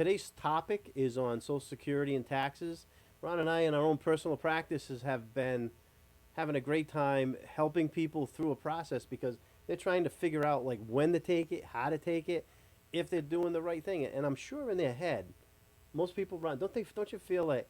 Today's topic is on Social Security and taxes. Ron and I, in our own personal practices, have been having a great time helping people through a process because they're trying to figure out like when to take it, how to take it, if they're doing the right thing. And I'm sure in their head, most people run. Don't you feel like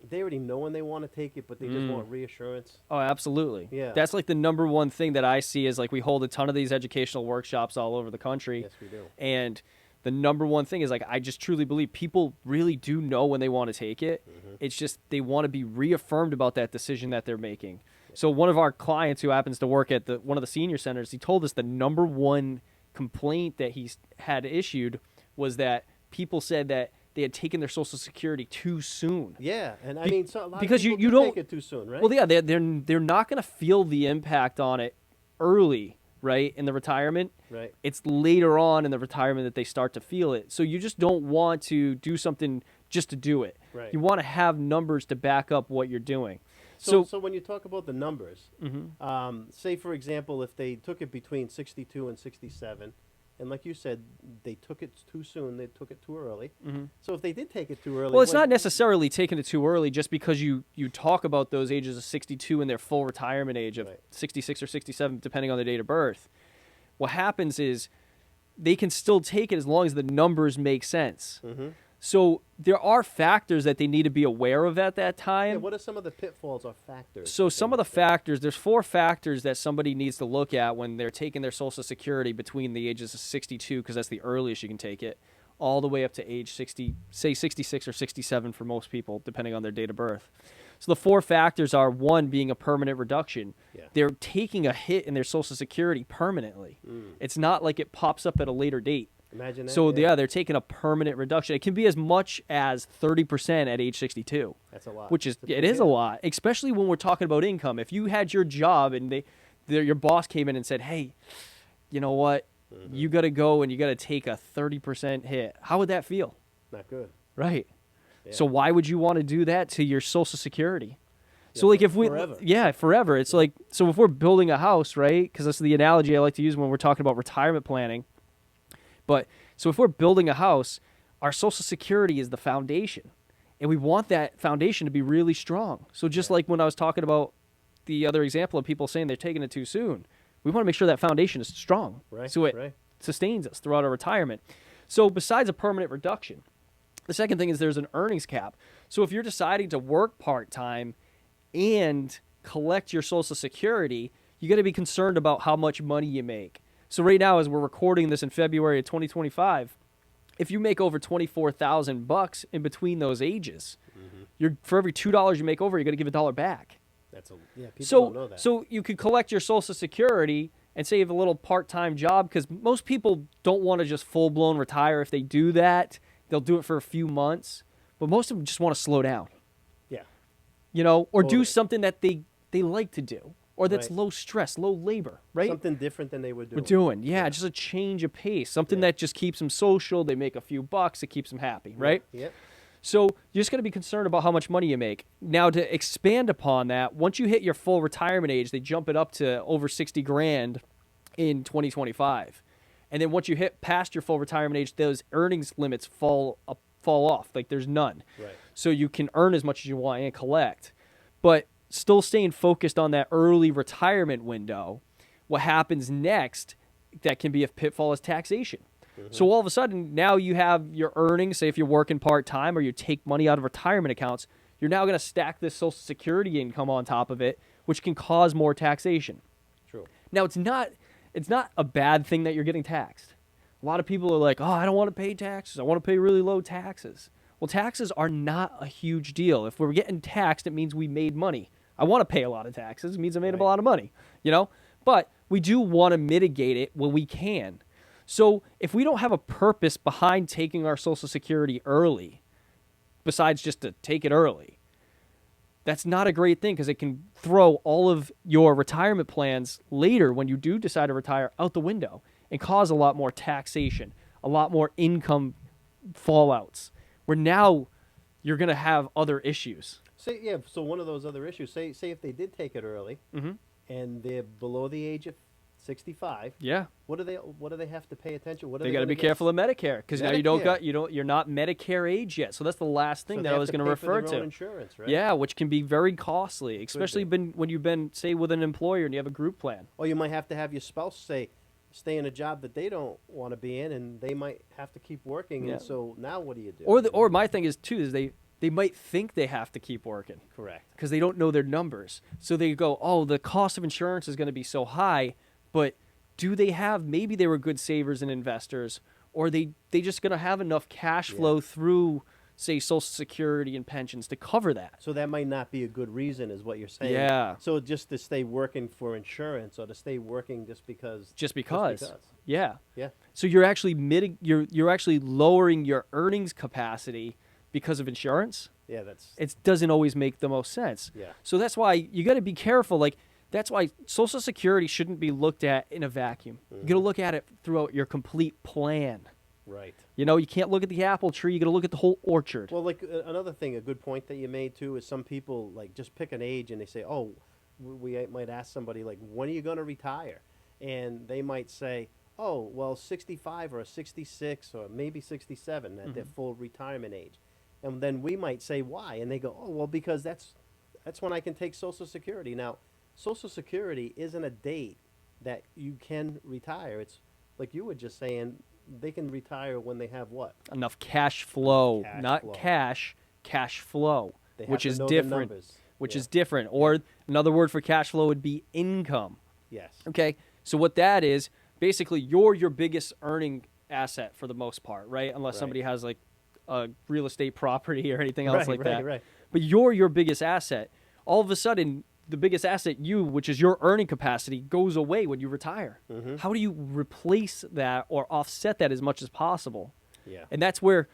they already know when they want to take it, but they just want reassurance? Oh, absolutely. Yeah. That's like the number one thing that I see is like we hold a ton of these educational workshops all over the country. Yes, we do. And the number one thing is like I just truly believe people really do know when they want to take it. It's just they want to be reaffirmed about that decision that they're making. So one of our clients who happens to work at one of the senior centers, he told us the number one complaint that he's had issued was that people said that they had taken their Social Security too soon. Yeah, and I mean, so a lot because of people you do don't take it too soon, right? Well, yeah, they're not going to feel the impact on it early, right, in the retirement. Right. It's later on in the retirement that they start to feel it. So you just don't want to do something just to do it. Right. You want to have numbers to back up what you're doing. So when you talk about the numbers, Mm-hmm. say for example, if they took it between 62 and 67, and like you said, they took it too soon, they took it too early. Mm-hmm. So if they did take it too early, Well, it's not necessarily taking it too early just because you talk about those ages of 62 and their full retirement age of Right. 66 or 67, depending on their date of birth. What happens is they can still take it as long as the numbers make sense. Mm-hmm. So there are factors that they need to be aware of at that Yeah, time. what are some of the pitfalls or factors? So that some they of the look at? factors, there's 4 factors that somebody needs to look at when they're taking their Social Security between the ages of 62, because that's the earliest you can take it, all the way up to age 60, say 66 or 67 for most people, depending on their date of birth. So the 4 factors are, 1, being a permanent reduction. Yeah. They're taking a hit in their Social Security permanently. It's not like it pops up at a later date. Imagine that. So yeah, they're taking a permanent reduction. It can be as much as 30% at age 62. That's a lot. Which is That's a it big is a hit. lot, especially when we're talking about income. If you had your job and your boss came in and said, "Hey, you know what? You got to go and you got to take a 30% hit." How would that feel? Not good. Right. Yeah. So why would you want to do that to your Social Security? So Yeah, like if we forever. yeah, forever. It's like, so if we're building a house, right? Cuz that's the analogy I like to use when we're talking about retirement planning. But so if we're building a house, our Social Security is the foundation. And we want that foundation to be really strong. So just like when I was talking about the other example of people saying they're taking it too soon, we want to make sure that foundation is strong. Right, So it right. sustains us throughout our retirement. So besides a permanent reduction, the second thing is there's an earnings cap. So if you're deciding to work part-time and collect your Social Security, you got to be concerned about how much money you make. So right now, as we're recording this in February of 2025, if you make over $24,000 in between those ages, you're for every $2 you make over, you're going to give $1 back. That's people So don't know that. so you could collect your Social Security and say you have a little part-time job, because most people don't want to just full-blown retire. If they do that, they'll do it for a few months. But most of them just want to slow down, yeah. or do Totally. something that they like to do, or that's Right. low stress, low labor, right? Something different than they would do. We're doing, just a change of pace, something Yeah. that just keeps them social. They make a few bucks, it keeps them happy, right? Yep. So you're just going to be concerned about how much money you make. Now, to expand upon that, once you hit your full retirement age, they jump it up to over 60 grand in 2025. And then once you hit past your full retirement age, those earnings limits fall off. Like there's none. Right. So you can earn as much as you want and collect. But still staying focused on that early retirement window, what happens next that can be a pitfall is taxation. So all of a sudden, now you have your earnings, say if you're working part-time or you take money out of retirement accounts, you're now going to stack this Social Security income on top of it, which can cause more taxation. True. Now, it's not a bad thing that you're getting taxed. A lot of people are like, oh, I don't want to pay taxes. I want to pay really low taxes. Well, taxes are not a huge deal. If we're getting taxed, it means we made money. I want to pay a lot of taxes. It means I made a Right. lot of money, But we do want to mitigate it when we can. So if we don't have a purpose behind taking our Social Security early, besides just to take it early, that's not a great thing, because it can throw all of your retirement plans later when you do decide to retire out the window and cause a lot more taxation, a lot more income fallouts, where now you're going to have other issues. So one of those other issues, say if they did take it early, Mm-hmm. and they're below the age of 65. Yeah. What do they have to pay attention? What are They they got to gonna be get? careful of Medicare because now Medicare. you're not Medicare age yet. So that's the last thing So that they I have was to going to pay refer for their own to. insurance, right? Yeah, which can be very costly, especially be. when you've been, say, with an employer and you have a group plan. Or you might have to have your spouse stay in a job that they don't want to be in, and they might have to keep working. Yeah. And so now what do you do? Or my thing is too is they might think they have to keep working Correct. because they don't know their numbers. So they go, oh, the cost of insurance is going to be so high, but do they have, maybe they were good savers and investors, or they just going to have enough cash flow through, say, Social Security and pensions to cover that. So that might not be a good reason, is what you're saying. Yeah. So just to stay working for insurance, or to stay working just because. Just because. Yeah. Yeah. So you're actually you're actually lowering your earnings capacity because of insurance. Yeah, that's. It doesn't always make the most sense. Yeah. So that's why you got to be careful. Like, that's why Social Security shouldn't be looked at in a vacuum. You got to look at it throughout your complete plan. Right. You know, you can't look at the apple tree. You got to look at the whole orchard. Well, like another thing, a good point that you made too, is some people like just pick an age and they say, "Oh, we might ask somebody like, when are you going to retire?" And they might say, "Oh, well, 65 or 66 or maybe 67 at their full retirement age." And then we might say, "Why?" And they go, "Oh, well, because that's when I can take Social Security." Now, Social Security isn't a date that you can retire. It's like you were just saying, they can retire when they have what? Enough cash flow, Cash not flow. cash flow, They have which to is know their different. numbers. Which Yeah. is different. Or another word for cash flow would be income. Yes. Okay, so what that is, basically, you're your biggest earning asset for the most part, right? Unless Right. somebody has like a real estate property or anything else like that. Right. But you're your biggest asset. All of a sudden, the biggest asset, which is your earning capacity, goes away when you retire. How do you replace that or offset that as much as possible? Yeah. And that's where,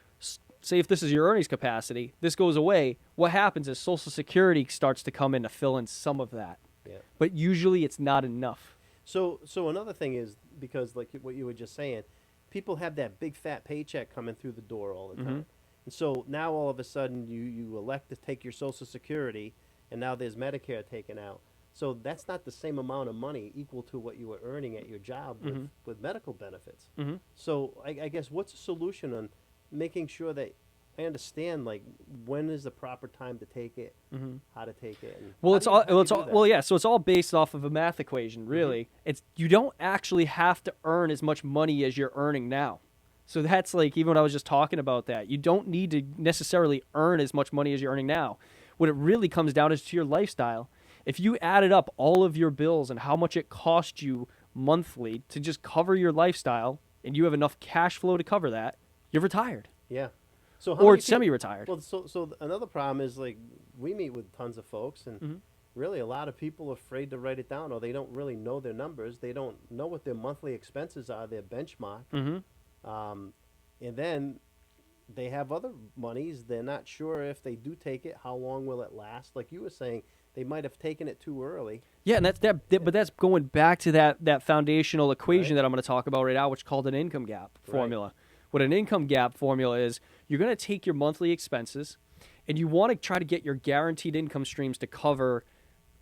say if this is your earnings capacity, this goes away. What happens is Social Security starts to come in to fill in some of that. Yeah. But usually it's not enough. So another thing is, because like what you were just saying, people have that big fat paycheck coming through the door all the time. And so now all of a sudden you elect to take your Social Security, and now there's Medicare taken out. So that's not the same amount of money equal to what you were earning at your job with medical benefits. So I guess what's the solution on making sure that I understand, like, when is the proper time to take it, how to take it? And Well, how it's do you- all how do you well, it's do all that? well, yeah. So it's all based off of a math equation, really. It's you don't actually have to earn as much money as you're earning now. So that's like even when I was just talking about that, you don't need to necessarily earn as much money as you're earning now. What it really comes down is to your lifestyle. If you added up all of your bills and how much it cost you monthly to just cover your lifestyle, and you have enough cash flow to cover that, you're retired Yeah. So how or many people- semi-retired. Well, so another problem is, like, we meet with tons of folks, and really a lot of people are afraid to write it down, or they don't really know their numbers. They don't know what their monthly expenses are, their benchmark. And then they have other monies. They're not sure if they do take it, how long will it last? Like you were saying, they might have taken it too early. Yeah, and but that's going back to that foundational equation Right. that I'm going to talk about right now, which is called an income gap formula. What an income gap formula is, you're going to take your monthly expenses, and you want to try to get your guaranteed income streams to cover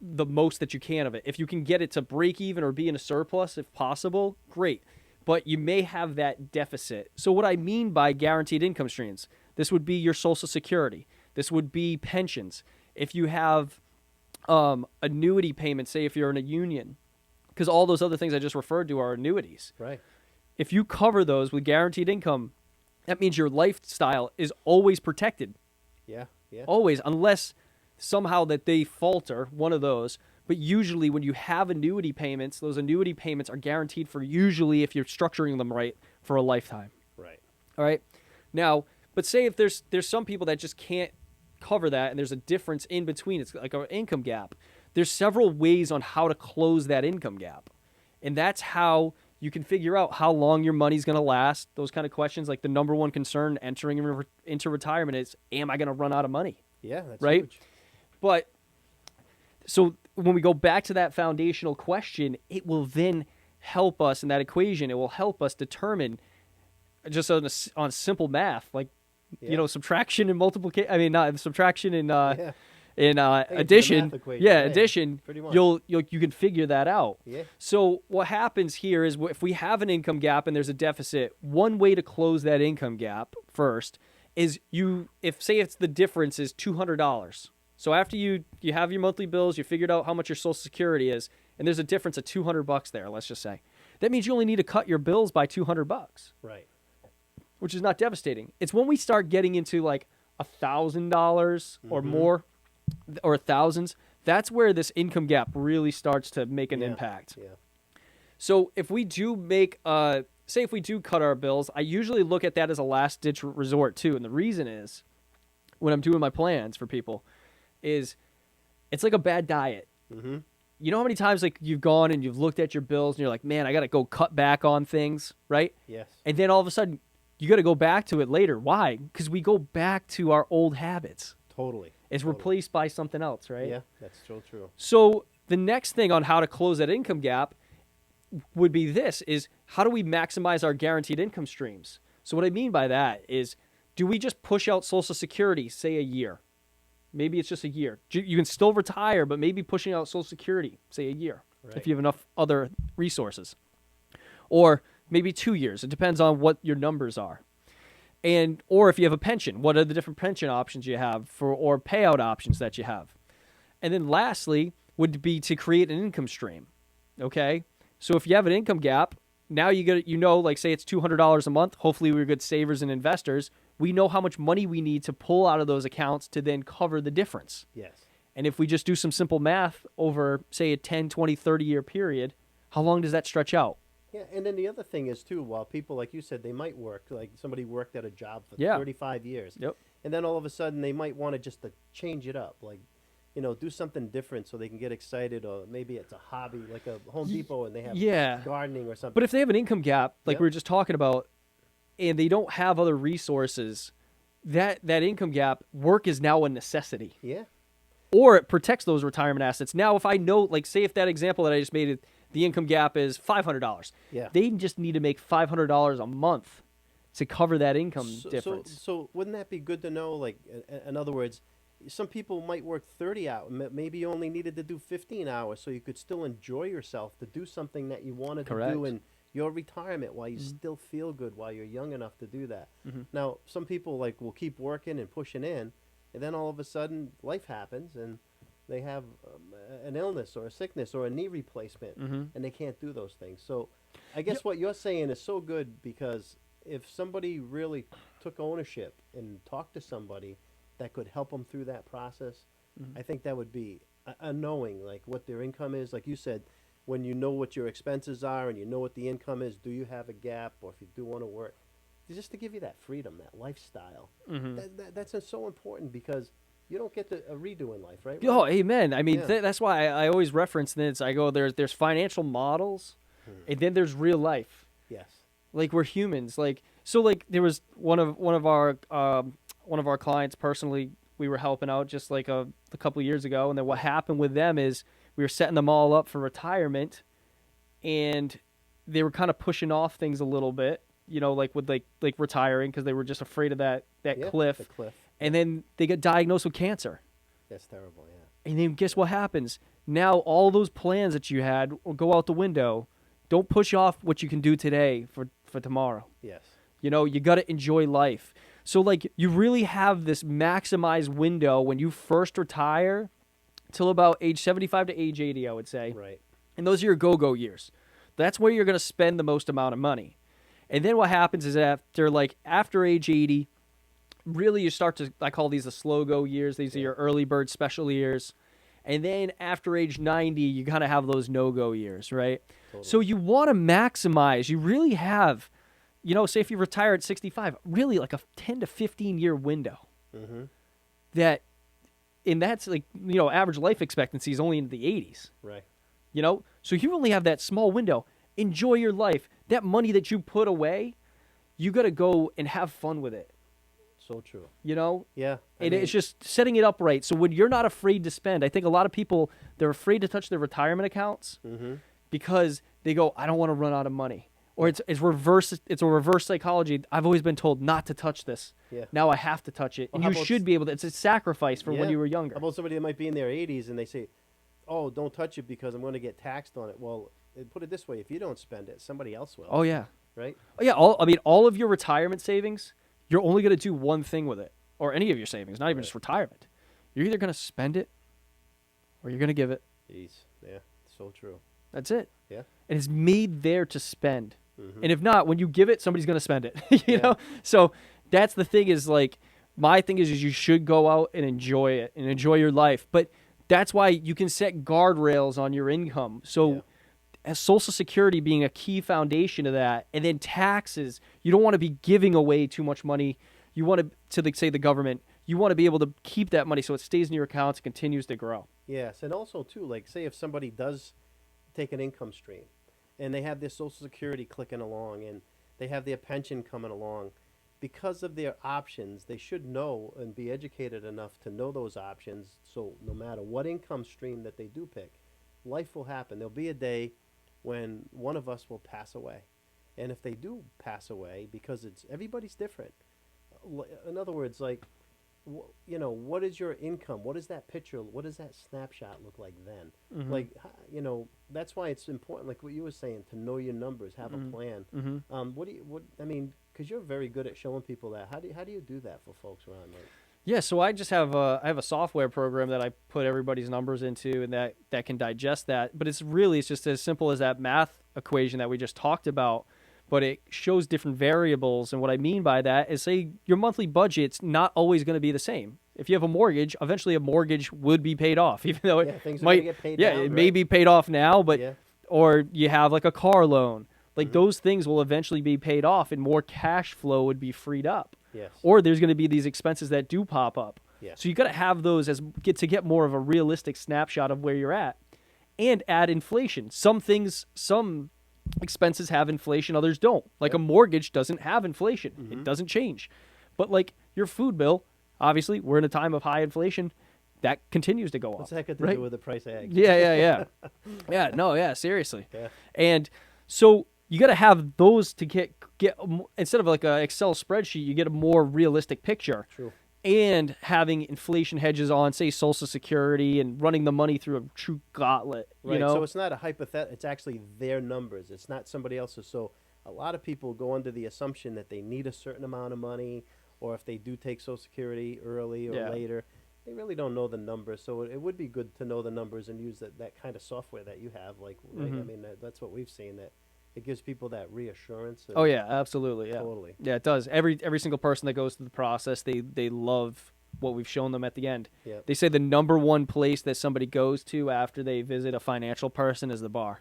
the most that you can of it. If you can get it to break even or be in a surplus, if possible, great. But you may have that deficit. So what I mean by guaranteed income streams, this would be your Social Security. This would be pensions. If you have annuity payments, say if you're in a union, because all those other things I just referred to are annuities. Right. If you cover those with guaranteed income, that means your lifestyle is always protected. Yeah. Yeah. Always, unless somehow that they falter, one of those. But usually when you have annuity payments, those annuity payments are guaranteed for, usually if you're structuring them right, for a lifetime. Right. All right. Now, but say if there's some people that just can't cover that, and there's a difference in between, it's like an income gap. There's several ways on how to close that income gap. And that's how you can figure out how long your money's going to last. Those kind of questions, like the number one concern entering into retirement is, am I going to run out of money? Yeah, that's Right? huge. But so when we go back to that foundational question, it will then help us in that equation. It will help us determine just on simple math, like, Yeah. you know, subtraction and multiplication. I mean, not subtraction and In I get to the addition, math equation, yeah, right, addition, pretty much. you can figure that out. Yeah. So what happens here is if we have an income gap and there's a deficit, one way to close that income gap first is if say it's the difference is $200. So after you have your monthly bills, you figured out how much your Social Security is, and there's a difference of $200 there, let's just say. That means you only need to cut your bills by $200, Right. which is not devastating. It's when we start getting into like $1,000 or more, or thousands, that's where this income gap really starts to make an impact. Yeah. So if we do make, say if we do cut our bills, I usually look at that as a last ditch resort too. And the reason is, when I'm doing my plans for people, is it's like a bad diet. Mm-hmm. You know how many times like you've gone and you've looked at your bills and you're like, man, I got to go cut back on things, right? Yes. And then all of a sudden you got to go back to it later. Why? Because we go back to our old habits. Totally. It's Totally. replaced by something else, right? Yeah, that's so true. So the next thing on how to close that income gap would be this, is how do we maximize our guaranteed income streams? So what I mean by that is, do we just push out Social Security, say a year? Maybe it's just a year. You can still retire, but maybe pushing out Social Security, say a year, Right. if you have enough other resources. Or maybe 2 years. It depends on what your numbers are. Or if you have a pension, what are the different pension options you have or payout options that you have? And then lastly would be to create an income stream. Okay? So if you have an income gap, now like say it's $200 a month. Hopefully we're good savers and investors. We know how much money we need to pull out of those accounts to then cover the difference. Yes. And if we just do some simple math over, say, a 10, 20, 30-year period, how long does that stretch out? Yeah, and then the other thing is, too, while people, like you said, they might work, like somebody worked at a job for Yeah. 35 years. Yep. And then all of a sudden they might want to just to change it up, like, do something different so they can get excited, or maybe it's a hobby, like a Home Depot, and they have Yeah. gardening or something. But if they have an income gap, like Yep. we were just talking about, and they don't have other resources, that income gap, work is now a necessity. Yeah. Or it protects those retirement assets. Now, if I know, like, say if that example that I just made, the income gap is $500. Yeah. They just need to make $500 a month to cover that income difference. So wouldn't that be good to know? Like, in other words, some people might work 30 hours. Maybe you only needed to do 15 hours, so you could still enjoy yourself to do something that you wanted to Correct. do in your retirement while you still feel good, while you're young enough to do that. Now, some people like will keep working and pushing in, and then all of a sudden life happens and they have an illness or a sickness or a knee replacement, and they can't do those things. So I guess what you're saying is so good, because if somebody really took ownership and talked to somebody that could help them through that process, I think that would be a knowing, like what their income is. Like you said, when you know what your expenses are and you know what the income is, do you have a gap, or if you do want to work, just to give you that freedom, that lifestyle. That's so important, because you don't get a redo in life, right? Oh, amen. I mean, Yeah. that's why I always reference this. I go, there's financial models, and then there's real life. Yes. Like, we're humans. Like, so like there was one of our clients personally, we were helping out just like a couple of years ago, and then what happened with them is we were setting them all up for retirement, and they were kind of pushing off things a little bit, like with like retiring, because they were just afraid of that Yeah, cliff. the cliff. And then they got diagnosed with cancer. That's terrible, yeah. And then guess what happens? Now all those plans that you had will go out the window. Don't push off what you can do today for tomorrow. Yes. You got to enjoy life. So like you really have this maximized window when you first retire till about age 75 to age 80, I would say. Right. And those are your go-go years. That's where you're going to spend the most amount of money. And then what happens is after age 80, really you start to, I call these the slow go years. These are your early bird special years. And then after age 90, you kind of have those no-go years, right? Totally. So you want to maximize. You really have, say if you retire at 65, really like a 10 to 15 year window. And that's like, average life expectancy is only in the 80s. Right. So you only have that small window. Enjoy your life. That money that you put away, you got to go and have fun with it. So true. Yeah. I And mean, it's just setting it up right. So when you're not afraid to spend, I think a lot of people, they're afraid to touch their retirement accounts because they go, I don't want to run out of money. Or it's reverse. It's a reverse psychology. I've always been told not to touch this. Yeah. Now I have to touch it, Well, and how you about should be able to. It's a sacrifice for when Yeah. you were younger. How about somebody that might be in their 80s and they say, "Oh, don't touch it because I'm going to get taxed on it." Well, put it this way: if you don't spend it, somebody else will. Oh yeah. Right? Oh yeah. All of your retirement savings, you're only going to do one thing with it, or any of your savings, not even Right. just retirement. You're either going to spend it, or you're going to give it. Jeez. Yeah. So true. That's it. Yeah. And it's made there to spend. Mhm. And if not, when you give it, somebody's going to spend it. you Yeah. know? So that's the thing is like, my thing is you should go out and enjoy it and enjoy your life. But that's why you can set guardrails on your income. So Yeah. as Social Security being a key foundation of that, and then taxes, you don't want to be giving away too much money. You want to say the government, you want to be able to keep that money so it stays in your accounts and continues to grow. Yes, and also too, like say if somebody does take an income stream, and they have their Social Security clicking along, and they have their pension coming along, because of their options, they should know and be educated enough to know those options. So no matter what income stream that they do pick, life will happen. There'll be a day when one of us will pass away, and if they do pass away, because it's everybody's different. In other words, like what is your income? What is that picture? What does that snapshot look like then? Mhm. Like, that's why it's important, like what you were saying, to know your numbers, have a plan. I mean, because you're very good at showing people that. How do you do that for folks around? Like, Yeah, so I just have I have a software program that I put everybody's numbers into, and that can digest that. But it's just as simple as that math equation that we just talked about. But it shows different variables, and what I mean by that is, say your monthly budget's not always going to be the same. If you have a mortgage, eventually a mortgage would be paid off, even though yeah, it things are might gonna get paid yeah down, it may right? be paid off now, but Yeah. or you have like a car loan, like Mhm. those things will eventually be paid off, and more cash flow would be freed up. Yes. Or there's going to be these expenses that do pop up. Yes. So you got to have those to get more of a realistic snapshot of where you're at, and add inflation. Some expenses have inflation, others don't. Like Yep. a mortgage doesn't have inflation; Mhm. it doesn't change. But like your food bill, obviously, we're in a time of high inflation. That continues to go What's up. that got to right? do with the price of eggs? Yeah. Yeah, no, yeah, seriously. Yeah. And so you got to have those to get instead of like a Excel spreadsheet, you get a more realistic picture. True. And having inflation hedges on, say, Social Security, and running the money through a true gauntlet. Right. You know, So it's not a hypothetical. It's actually their numbers. It's not somebody else's. So a lot of people go under the assumption that they need a certain amount of money, or if they do take Social Security early or Yeah. later, they really don't know the numbers. So it would be good to know the numbers and use that kind of software that you have. Like, right? I Mhm. mean, that's what we've seen. That it gives people that reassurance. Oh yeah, absolutely, yeah, Totally. yeah, it does. Every single person that goes through the process, they love what we've shown them at the end. Yeah. They say the number one place that somebody goes to after they visit a financial person is the bar.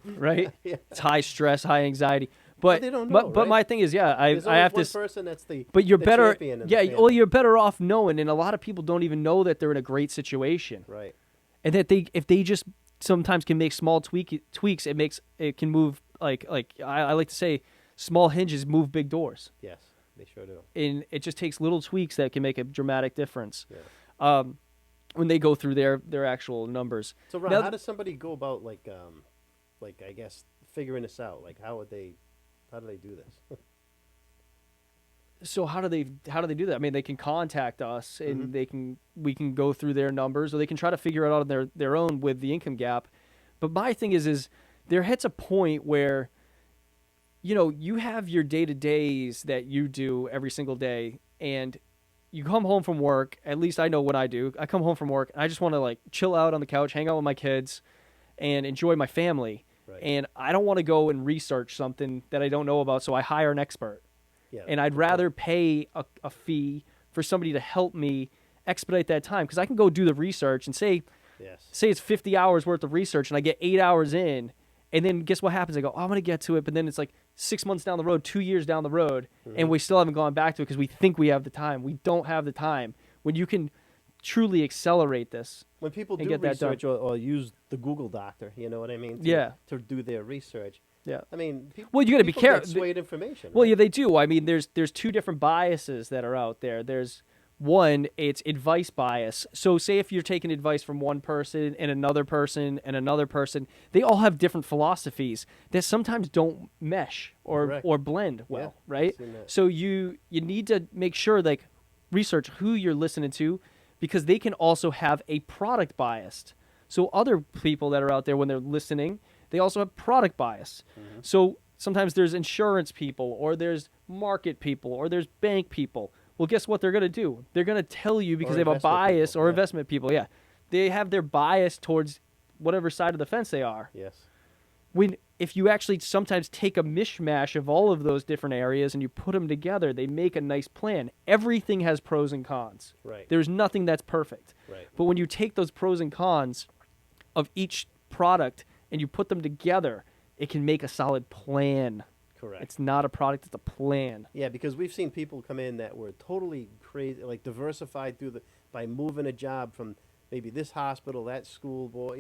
Right? Yeah. It's high stress, high anxiety. But they don't know, but right? my thing is, yeah, There's I always have one this. person that's the. But you're the better, champion in the yeah. Well, family. you're better off knowing, and a lot of people don't even know that they're in a great situation, Right. and that if they just sometimes can make small tweaks, it can move like I like to say, small hinges move big doors, Yes, they sure do. and it just takes little tweaks that can make a dramatic difference. Yeah. When they go through their actual numbers. So, Ron, Now- how does somebody go about like I guess figuring this out? Like, how do they do this? So how do they do that? I mean, they can contact us, and we can go through their numbers, or they can try to figure it out on their own with the income gap. But my thing is there hits a point where, you have your day-to-days that you do every single day, and you come home from work. At least I know what I do. I come home from work, and I just want to like chill out on the couch, hang out with my kids, and enjoy my family. Right. And I don't want to go and research something that I don't know about, so I hire an expert. Yeah. And I'd rather pay a fee for somebody to help me expedite that time, because I can go do the research and say Yes. it's 50 hours worth of research, and I get 8 hours in, and then guess what happens? I go, I'm going to get to it, but then it's like 6 months down the road, 2 years down the road, and we still haven't gone back to it because we think we have the time. We don't have the time. When you can truly accelerate this. When people and do get that done. research or use the Google Doctor, you know what I mean? Yeah. To do their research. Yeah. I mean, Well, you gotta be people careful. get swayed information. Well, right? yeah, they do. I mean, there's two different biases that are out there. There's One, it's advice bias. So say if you're taking advice from one person and another person and another person, they all have different philosophies that sometimes don't mesh Correct. or blend well, Yeah, right? seen that. So you need to make sure, like, research who you're listening to, because they can also have a product bias. So other people that are out there, when they're listening, they also have product bias. So sometimes there's insurance people, or there's market people, or there's bank people. Well, guess what they're going to do? They're going to tell you, because Or they have a investment bias, people, or yeah. investment people, yeah. They have their bias towards whatever side of the fence they are. Yes. If you actually sometimes take a mishmash of all of those different areas and you put them together, they make a nice plan. Everything has pros and cons. Right. There's nothing that's perfect. Right. But when you take those pros and cons of each product and you put them together, it can make a solid plan. Correct. It's not a product, it's a plan. Yeah, because we've seen people come in that were totally crazy, like diversified by moving a job from maybe this hospital, that school, boy,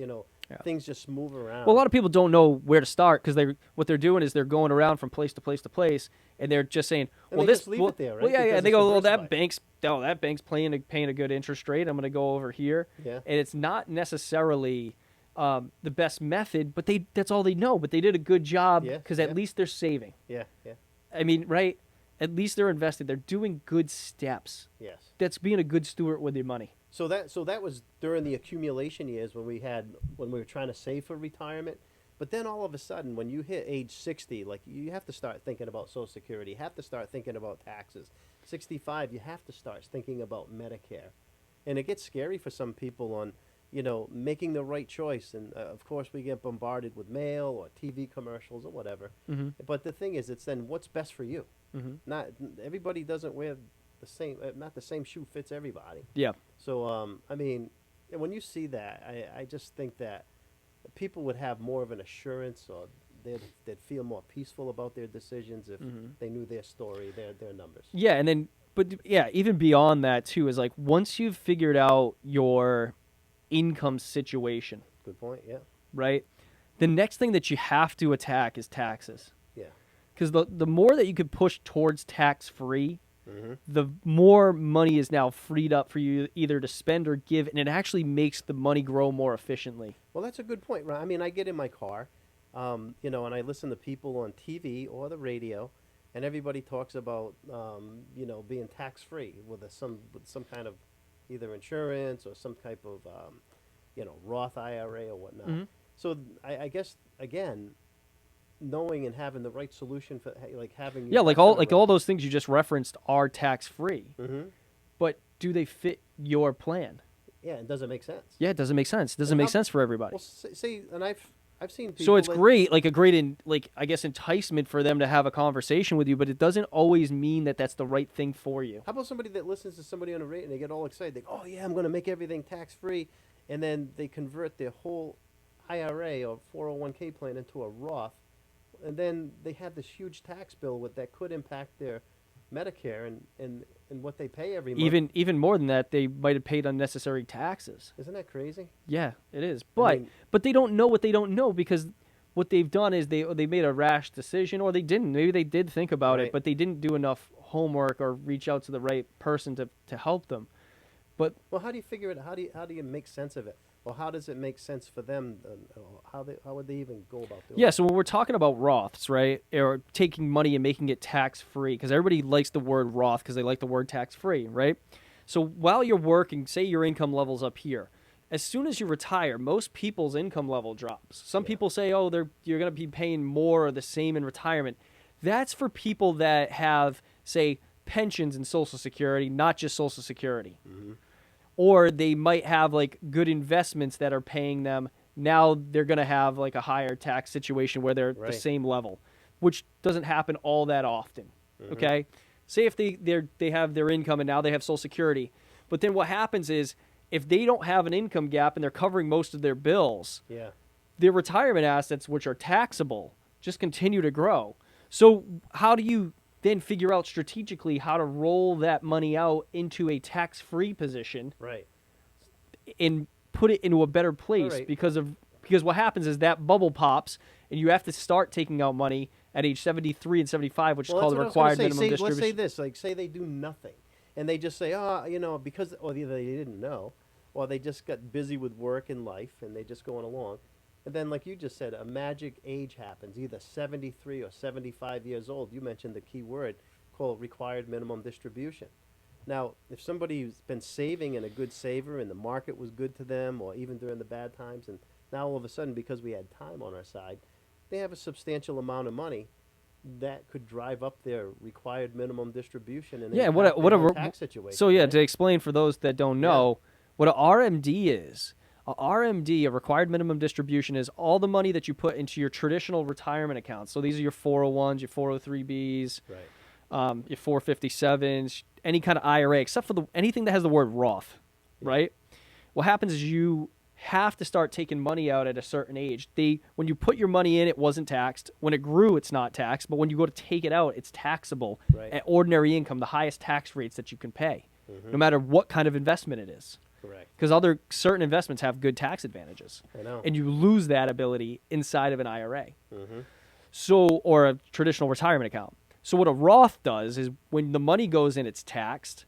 Yeah. things just move around. Well, a lot of people don't know where to start, because what they're doing is they're going around from place to place to place, and they're just saying, And "Well, they this just leave well, it there, right? well, yeah, Because and they it's go, "Well, diversified." that bank's paying a good interest rate. I'm going to go over here." Yeah. And it's not necessarily the best method, but that's all they know. But they did a good job, Yeah, because yeah. at least they're saving. Yeah, yeah, I mean, right? At least they're invested. They're doing good steps. yes. That's being a good steward with your money. So that was during the accumulation years when we were trying to save for retirement. But then all of a sudden, when you hit age 60, like, you have to start thinking about Social Security. You have to start thinking about taxes. 65, you have to start thinking about Medicare. And it gets scary for some people on, making the right choice. And of course, we get bombarded with mail or TV commercials or whatever. Mm-hmm. But the thing is, it's then what's best for you. Mm-hmm. Not everybody doesn't wear the same. Not the same shoe fits everybody. Yeah. So, I mean, when you see that, I just think that people would have more of an assurance, or they'd feel more peaceful about their decisions if they knew their story, their numbers. Yeah, and then, but yeah, even beyond that too, is like, once you've figured out your income situation, Good point. Yeah. right? The next thing that you have to attack is taxes. Yeah. Because the more that you could push towards tax-free, Mm-hmm. the more money is now freed up for you either to spend or give, and it actually makes the money grow more efficiently. Well, that's a good point, right? I mean, I get in my car, and I listen to people on TV or the radio, and everybody talks about, being tax-free with some kind of either insurance or some type of, Roth IRA or whatnot. Mhm. So I guess, again, knowing and having the right solution for, like, having Yeah, like all those things you just referenced are tax-free, Mm-hmm. but do they fit your plan? Yeah, it doesn't make sense. Yeah, it doesn't make sense. It doesn't And make how- sense for everybody. Well, see, and I've seen people. So it's that- great, like I guess, enticement for them to have a conversation with you, but it doesn't always mean that that's the right thing for you. How about somebody that listens to somebody on the radio and they get all excited? They go, "Oh yeah, I'm going to make everything tax-free," and then they convert their whole IRA or 401k plan into a Roth, and then they have this huge tax bill that could impact their Medicare and what they pay every month. Even more than that, they might have paid unnecessary taxes. Isn't that crazy? Yeah, it is. I But mean- but they don't know what they don't know, because what they've done is they made a rash decision, or they didn't. Maybe they did think about Right. it, but they didn't do enough homework or reach out to the right person to help them. But Well, how do you figure it? How do you make sense of it? Well, how does it make sense for them? How would they even go about doing yeah, it? so when we're talking about Roths, right, or taking money and making it tax-free, because everybody likes the word Roth because they like the word tax-free, right? So while you're working, say your income level's up here. As soon as you retire, most people's income level drops. Some Yeah. people say, oh, you're going to be paying more or the same in retirement. That's for people that have, say, pensions and Social Security, not just Social Security. Mm-hmm. Or they might have like good investments that are paying them. Now they're going to have like a higher tax situation where they're at Right. the same level, which doesn't happen all that often. Mhm. Okay? Say if they have their income and now they have Social Security. But then what happens is, if they don't have an income gap and they're covering most of their bills, Yeah. their retirement assets, which are taxable, just continue to grow. So how do you then figure out strategically how to roll that money out into a tax-free position Right. and put it into a better place? Alright. Because what happens is that bubble pops and you have to start taking out money at age 73 and 75, which is called the that's what I was required gonna say. minimum Let's say distribution. this, like, say they do nothing, and they just say, oh, because, or either they didn't know, or they just got busy with work and life, and they just going along. And then, like you just said, a magic age happens, either 73 or 75 years old. You mentioned the key word called required minimum distribution. Now, if somebody's been saving and a good saver and the market was good to them, or even during the bad times, and now all of a sudden, because we had time on our side, they have a substantial amount of money that could drive up their required minimum distribution and Yeah, impact what their a own tax situation. so yeah, right? to explain for those that don't know, what a RMD is, a RMD, a required minimum distribution, is all the money that you put into your traditional retirement accounts. So these are your 401s, your 403bs, Right. your 457s, any kind of IRA, except for anything that has the word Roth, Yeah. right? What happens is you have to start taking money out at a certain age. When you put your money in, it wasn't taxed. When it grew, it's not taxed. But when you go to take it out, it's taxable Right. at ordinary income, the highest tax rates that you can pay, Mhm. no matter what kind of investment it is. Correct. Because certain investments have good tax advantages, I know. and you lose that ability inside of an IRA. Mm-hmm. So, or a traditional retirement account. So what a Roth does is when the money goes in, it's taxed.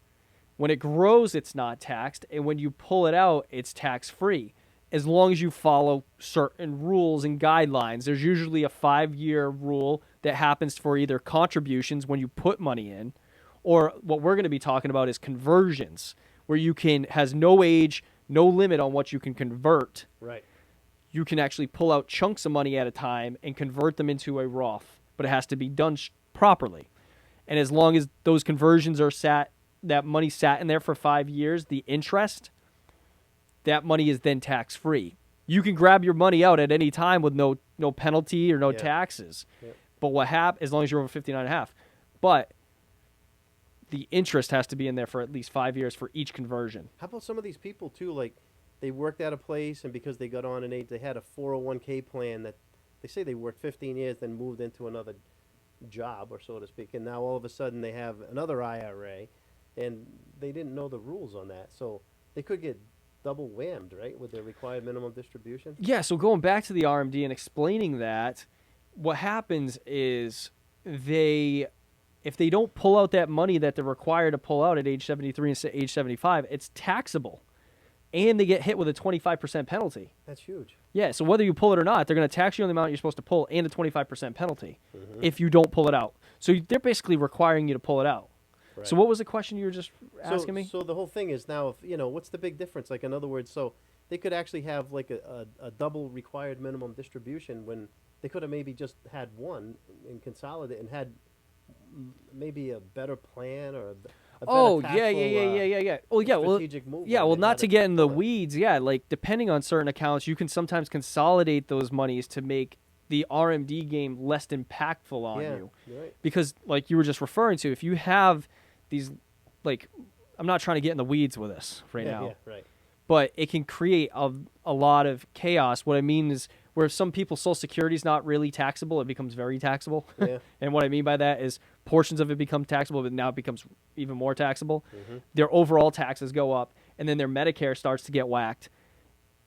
When it grows, it's not taxed. And when you pull it out, it's tax-free, as long as you follow certain rules and guidelines. There's usually a 5-year rule that happens for either contributions when you put money in, or what we're going to be talking about is conversions, where has no age, no limit on what you can convert. Right. You can actually pull out chunks of money at a time and convert them into a Roth, but it has to be done properly. And as long as those conversions are that money sat in there for 5 years, the interest, that money is then tax-free. You can grab your money out at any time with no penalty or no Yeah. taxes. Yep. But what happens, as long as you're over 59 and a half. But the interest has to be in there for at least 5 years for each conversion. How about some of these people too? Like, they worked at a place, and because they got on an age, they had a 401k plan that they say they worked 15 years, then moved into another job, or so to speak, and now all of a sudden they have another IRA, and they didn't know the rules on that, so they could get double whammed, right, with their required minimum distribution. Yeah, so going back to the RMD and explaining that, what happens is if they don't pull out that money that they're required to pull out at age 73 and age 75, it's taxable. And they get hit with a 25% penalty. That's huge. Yeah, so whether you pull it or not, they're going to tax you on the amount you're supposed to pull and a 25% penalty Mhm. if you don't pull it out. So they're basically requiring you to pull it out. Right. So what was the question you were just asking me? So the whole thing is now, if what's the big difference? Like, in other words, so they could actually have like a double required minimum distribution when they could have maybe just had one and consolidate and had maybe a better plan or a better Oh, tactful, yeah. Well, yeah, well, strategic move. yeah, on well, it, how not to get in the pull it. weeds, yeah, like depending on certain accounts, you can sometimes consolidate those monies to make the RMD game less impactful on Yeah, you. you're right. Because like you were just referring to, if you have these, like, I'm not trying to get in the weeds with this right Yeah, now, yeah, right. but it can create a lot of chaos. What I mean is, where some people's Social Security is not really taxable, it becomes very taxable. Yeah. And what I mean by that is portions of it become taxable, but now it becomes even more taxable. Mhm. Their overall taxes go up, and then their Medicare starts to get whacked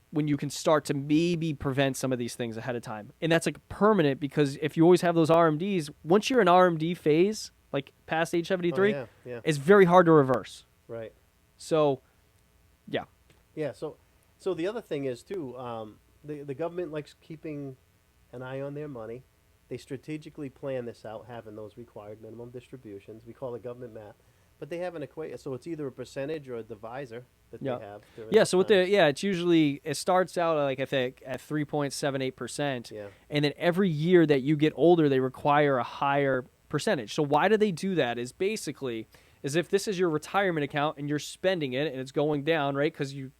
when you can start to maybe prevent some of these things ahead of time. And that's like permanent, because if you always have those RMDs, once you're in RMD phase, like past age 73, Oh, yeah, it's very hard to reverse. right. So, yeah. Yeah, so the other thing is too, the government likes keeping an eye on their money. They strategically plan this out, having those required minimum distributions. We call it government math, but they have an equation. So it's either a percentage or a divisor that Yeah. they have. during Yeah, the so times. it's usually, it starts out like I think at 3.78%, Yeah. and then every year that you get older, they require a higher percentage. So why do they do that? Is basically is if this is your retirement account and you're spending it and it's going down, right? Because you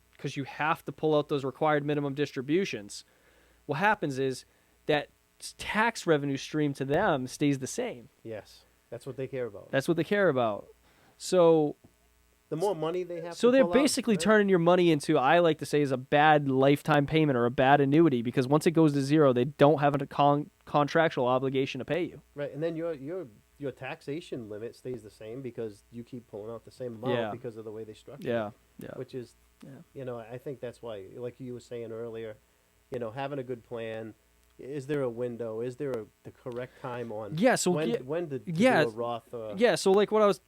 have to pull out those required minimum distributions. What happens is that tax revenue stream to them stays the same. Yes, that's what they care about. That's what they care about. So The more money they have. So to they're pull out, basically right? turning your money into, I like to say, is a bad lifetime payment or a bad annuity, because once it goes to zero, they don't have a contractual obligation to pay you. Right, and then your taxation limit stays the same because you keep pulling out the same amount Yeah. because of the way they structure Yeah, it. yeah. Which is, Yeah. I think that's why, like you were saying earlier, having a good plan. Is there a window? Is there the correct time on? Yeah, so when yeah, when to yeah, do a Roth? Yeah, so like what I was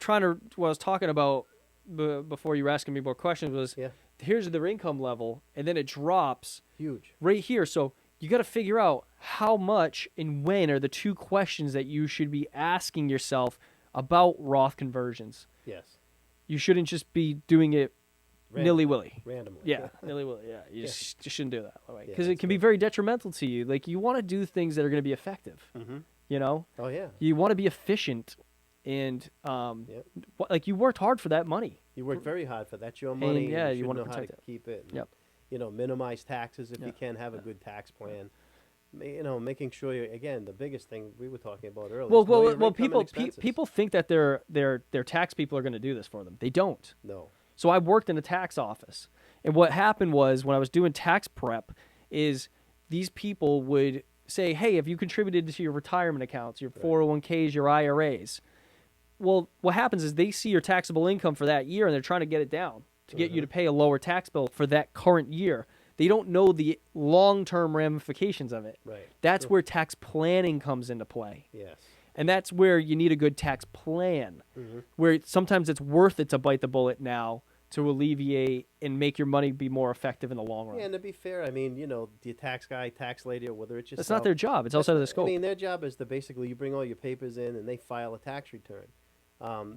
talking about before you were asking me more questions was, Yeah. here's their income level, and then it drops Huge. right here. So you got to figure out how much and when are the two questions that you should be asking yourself about Roth conversions. Yes. You shouldn't just be doing it nilly-willy. Randomly. Yeah, nilly-willy. Yeah, you Yeah. just shouldn't do it that way Yeah, because it that's can be good. very detrimental to you. Like, you want to do things that are going to be effective. Mm-hmm. You know, Oh yeah. you want to be efficient, and Yep. like, you worked hard for that money. You work very hard for that. That's your money. yeah, you you should wanna know how to protect it. keep it. And, Yep. You know, minimize taxes if Yeah. you can. Have a good tax plan. You know, making sure you again the biggest thing we were talking about earlier. Well, is know your well, income and people expenses. people think that their tax people are going to do this for them. They don't. No. So I worked in a tax office, and what happened was when I was doing tax prep, is these people would say, "Hey, have you contributed to your retirement accounts, your 401ks, your IRAs?" Well, what happens is they see your taxable income for that year, and they're trying to get it down to get you to pay a lower tax bill for that current year. They don't know the long-term ramifications of it. Right. That's True. where tax planning comes into play. Yes. And that's where you need a good tax plan, where sometimes it's worth it to bite the bullet now to alleviate and make your money be more effective in the long run. Yeah, and to be fair, I mean, you know, the tax guy, tax lady, or whether it's just That's not their job. It's outside of the scope. I mean, their job is to basically you bring all your papers in and they file a tax return.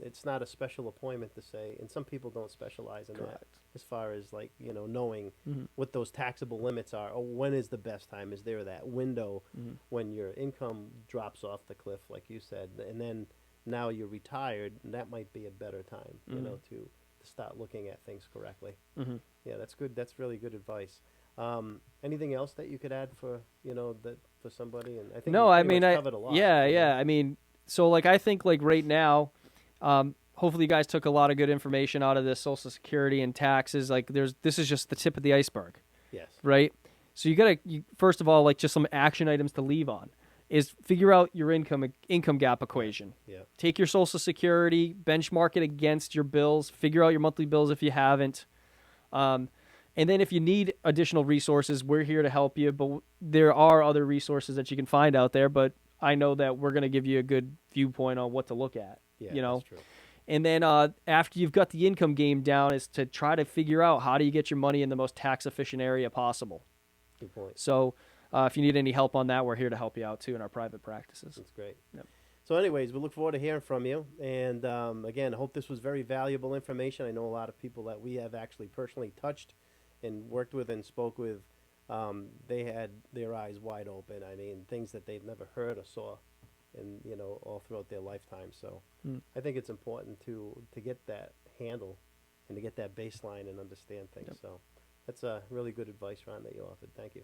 It's not a special appointment to say, and some people don't specialize in that Correct. as far as like, you know, knowing what those taxable limits are or when is the best time. Is there that window when your income drops off the cliff, like you said, and then now you're retired, and that might be a better time, you know, to start looking at things correctly. Yeah, that's good. That's really good advice. Anything else that you could add for, you know, that for somebody? And I think No, you I pretty mean, much covered a lot. yeah, you know? yeah. I mean, so like I think like right now, hopefully you guys took a lot of good information out of this Social Security and taxes. Like this is just the tip of the iceberg, Yes. right? So you first of all, like, just some action items to leave on is figure out your income gap equation. Yeah. Take your Social Security, benchmark it against your bills, figure out your monthly bills if you haven't. And then if you need additional resources, we're here to help you. But there are other resources that you can find out there. But I know that we're going to give you a good viewpoint on what to look at. Yeah, you know. that's true. And then after you've got the income game down, is to try to figure out how do you get your money in the most tax efficient area possible. Good point. So if you need any help on that, we're here to help you out too in our private practices. That's great. Yep. So anyways, we look forward to hearing from you. And again, I hope this was very valuable information. I know a lot of people that we have actually personally touched and worked with and spoke with, they had their eyes wide open. I mean, things that they'd never heard or saw, and you know, all throughout their lifetime. So I think it's important to get that handle and to get that baseline and understand things. Yep. So that's a really good advice, Ron, that you offered. Thank you.